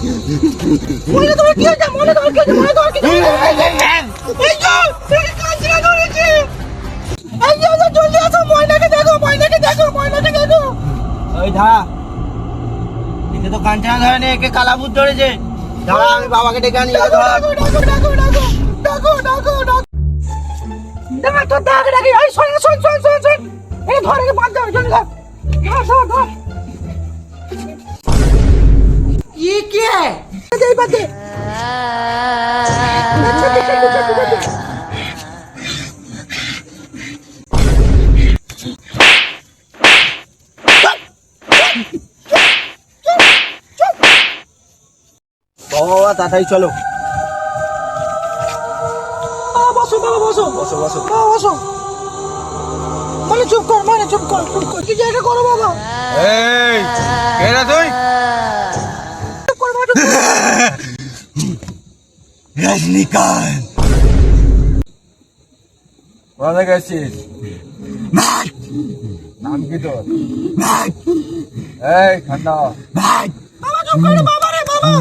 মনে তোমার কি হয়েছে? মনে তোমার কি হয়েছে? মনে তোমার কি হয়েছে? এই যে তুমি কাঁচরা ধরেছে। এই যে জলদি আসো, ময়নাকে দেখো, ময়নাকে দেখো, ময়নাকে দেখো। ওই দাঁড়া, একে তো কাঞ্চনা ধরেনি, একে কালাভূত ধরেছে। দাঁড়া, আমি বাবাকে ডেকে আনি। ডাকো ডাকো ডাকো ডাকো ডাকো ডাকো ডাকো। দাঁড়া তো ডাক ডাকি। এই শোন শোন শোন শোন শোন। এই ধরে কে বাঁধ দাও, জলদি ধর। ধর ধর ধর। ये क्या है? এই বাদে। বাবা তাড়াতাড়ি চলো। বসো বাবা, বসো বসো বসো। বাবা, বসো। মানে চুপ কর, মানে চুপ কর, চুপ কর। কি জায়গা করো বাবা? এই কে রে তুই? চুপ কর বাবা, চুপ কর। রজনীকান্ত। কোথা থেকে এসেছিস? নাম কি তোর? এই ঠান্ডা। বাবা চুপ কর, বাবা রে বাবা।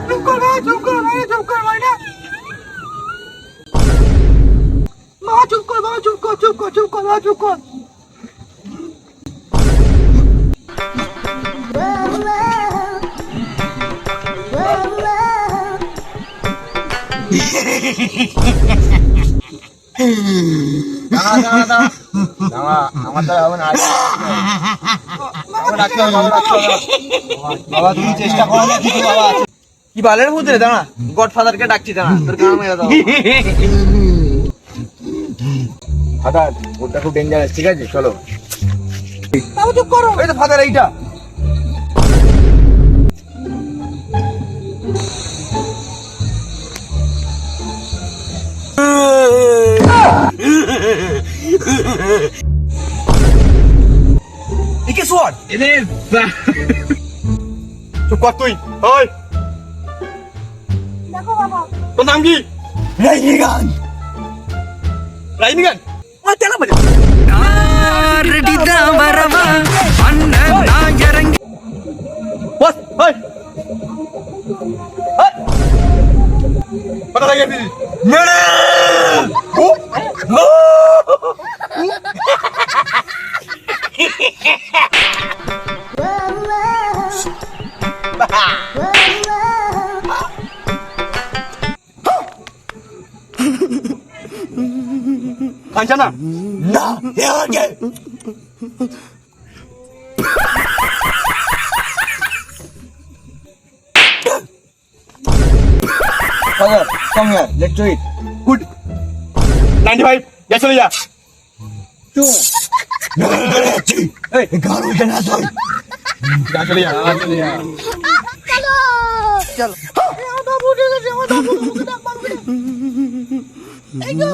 চুপ কর বাবা, চুপ কর, মানে চুপ কর, মানে। বাবা চুপ কর, বাবা চুপ কর, চুপ কর, চুপ কর, বাবা চুপ কর। দাঁড়া দাঁড়া দাঁড়া দাঁড়া, আমার দ্বারা হবে না। বাবা ডাক্তার, বাবা ডাক্তার। বাবা তুমি চেষ্টা করো না, কিছু বাবা আছে। কি বালের ভূত রে? দাঁড়া, গডফাদারকে ডাকছি। দাঁড়া, তোর গান মেরে দাও। ফাদার, ওটা খুব ডেঞ্জারাস, ঠিক আছে চলো। বাবা চুপ করো। এই তো ফাদার, এইটা। একে সোয়ার এনে চুপ কর তুই। ওই দেখো বাবা। তোর নাম কি? রাজনীকান্ত। রাজনীকান্ত আমার তেলা বাজে। বস ওই কথা লাগে দিদি মেরে কাঞ্চনা না আগে Father, come here. Let's do it. Good. 95. Ya चले जा. Two. Hey, गाड़ो जना सोई. जा चले जा. चले जा. চলো চলো। আমার বাবু ঠিক আছে, আমার বাবু। এই তো